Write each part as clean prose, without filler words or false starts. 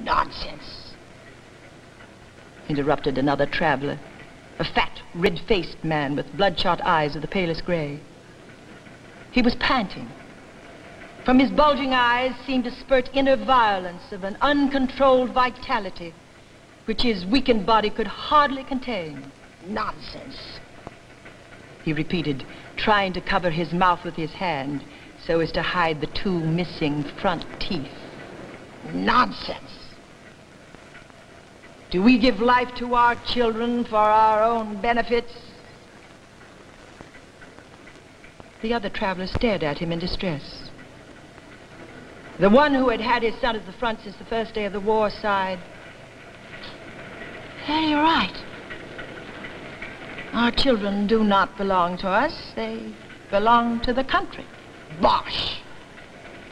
Nonsense, interrupted another traveler, a fat, red-faced man with bloodshot eyes of the palest gray. He was panting. From his bulging eyes seemed to spurt inner violence of an uncontrolled vitality which his weakened body could hardly contain. Nonsense, he repeated, trying to cover his mouth with his hand so as to hide the two missing front teeth. Nonsense. Do we give life to our children for our own benefits? The other traveler stared at him in distress. The one who had had his son at the front since the first day of the war sighed. Very right. Our children do not belong to us. They belong to the country. Bosh,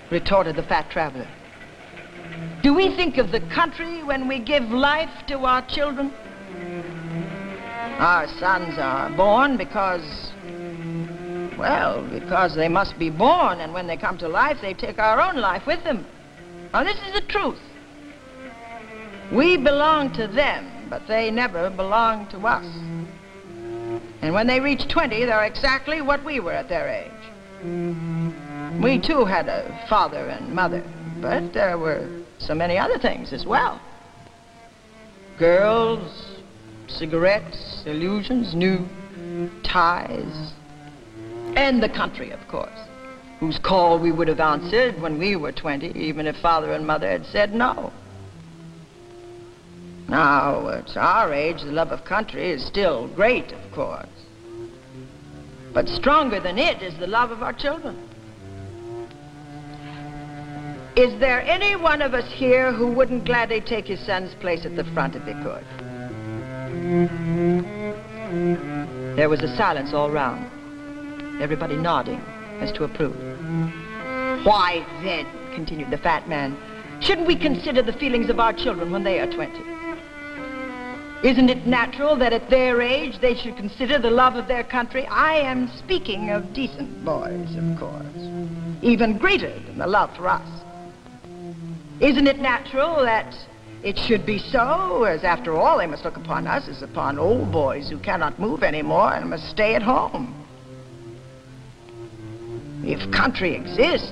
retorted the fat traveler. Do we think of the country when we give life to our children? Our sons are born because they must be born, and when they come to life, they take our own life with them. Now, this is the truth. We belong to them, but they never belong to us. And when they reach 20, they're exactly what we were at their age. We, too, had a father and mother, but there were so many other things as well. Girls, cigarettes, illusions, new ties, and the country, of course, whose call we would have answered when we were 20, even if father and mother had said no. Now, at our age, the love of country is still great, of course. But stronger than it is the love of our children. Is there any one of us here who wouldn't gladly take his son's place at the front if he could? There was a silence all round, everybody nodding as to approve. Why then, continued the fat man, shouldn't we consider the feelings of our children when they are 20? Isn't it natural that at their age they should consider the love of their country? I am speaking of decent boys, of course, even greater than the love for us. Isn't it natural that it should be so, as after all they must look upon us as upon old boys who cannot move anymore and must stay at home? If country exists,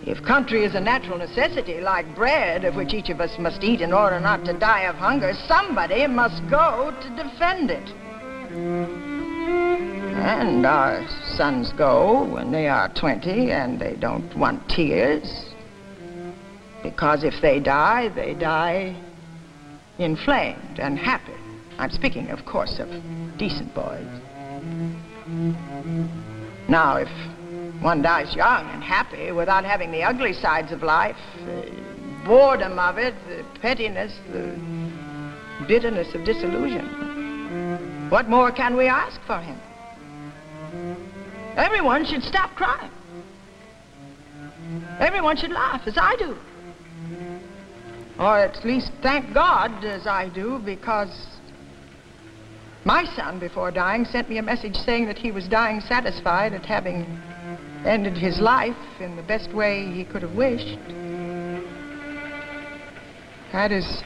if country is a natural necessity like bread, of which each of us must eat in order not to die of hunger, somebody must go to defend it. And our sons go when they are 20 and they don't want tears. Because if they die inflamed and happy. I'm speaking, of course, of decent boys. Now, if one dies young and happy without having the ugly sides of life, the boredom of it, the pettiness, the bitterness of disillusion, what more can we ask for him? Everyone should stop crying. Everyone should laugh, as I do. Or at least thank God, as I do, because my son, before dying, sent me a message saying that he was dying satisfied at having ended his life in the best way he could have wished. That is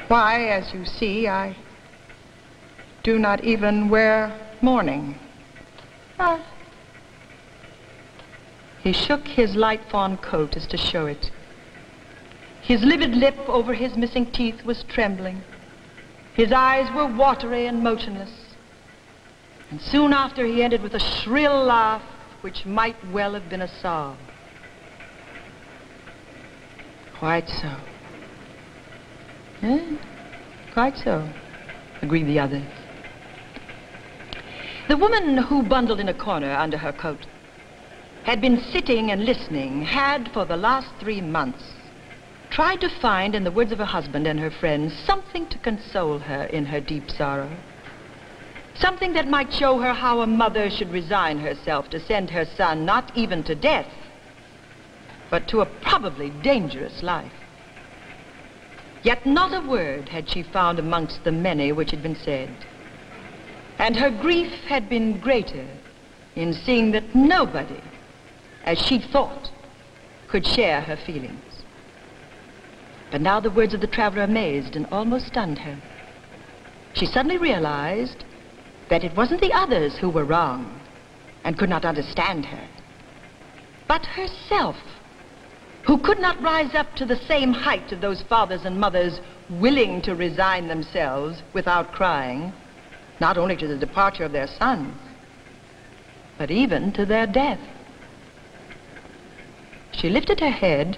why, as you see, I do not even wear mourning. He shook his light fawn coat as to show it. His livid lip over his missing teeth was trembling. His eyes were watery and motionless. And soon after he ended with a shrill laugh which might well have been a sob. Quite so. Quite so, agreed the others. The woman who bundled in a corner under her coat had been sitting and listening, had for the last 3 months tried to find in the words of her husband and her friends something to console her in her deep sorrow. Something that might show her how a mother should resign herself to send her son not even to death, but to a probably dangerous life. Yet not a word had she found amongst the many which had been said. And her grief had been greater in seeing that nobody, as she thought, could share her feelings. But now the words of the traveler amazed and almost stunned her. She suddenly realized that it wasn't the others who were wrong and could not understand her, but herself, who could not rise up to the same height of those fathers and mothers willing to resign themselves without crying, not only to the departure of their sons, but even to their death. She lifted her head.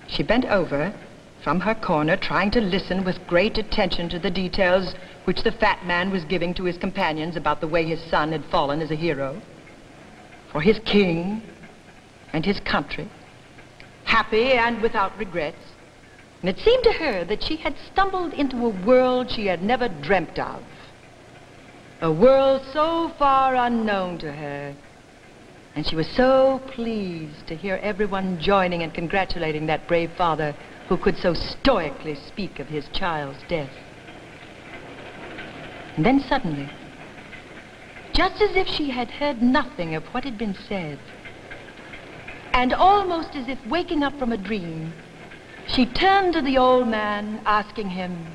She bent over from her corner, trying to listen with great attention to the details which the fat man was giving to his companions about the way his son had fallen as a hero for his king and his country, happy and without regrets. And it seemed to her that she had stumbled into a world she had never dreamt of, a world so far unknown to her. And she was so pleased to hear everyone joining and congratulating that brave father who could so stoically speak of his child's death. And then suddenly, just as if she had heard nothing of what had been said, and almost as if waking up from a dream, she turned to the old man, asking him,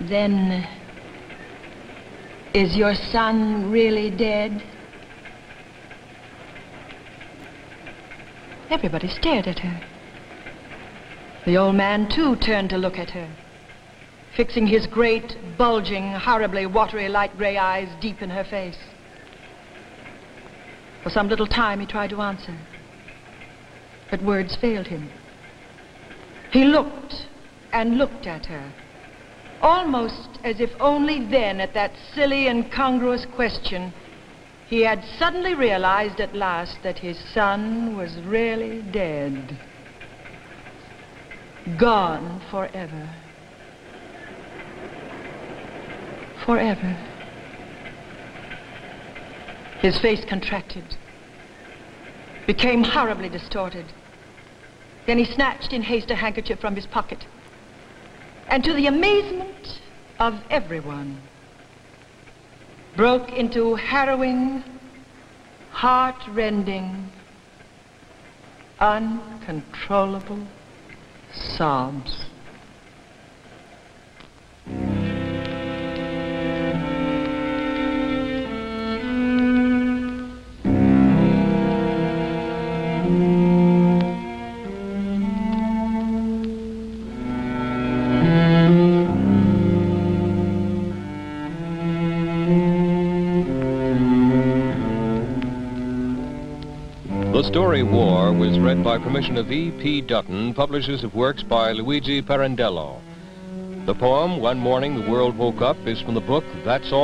"Then, is your son really dead?" Everybody stared at her. The old man, too, turned to look at her, fixing his great, bulging, horribly watery, light gray eyes deep in her face. For some little time he tried to answer, but words failed him. He looked and looked at her, almost as if only then, at that silly, incongruous question, he had suddenly realized at last that his son was really dead. Gone forever. Forever. His face contracted, became horribly distorted. Then he snatched in haste a handkerchief from his pocket, and to the amazement of everyone, broke into harrowing, heart-rending, uncontrollable sobs. The story War was read by permission of E.P. Dutton, publishers of works by Luigi Pirandello. The poem, One Morning the World Woke Up, is from the book That's All.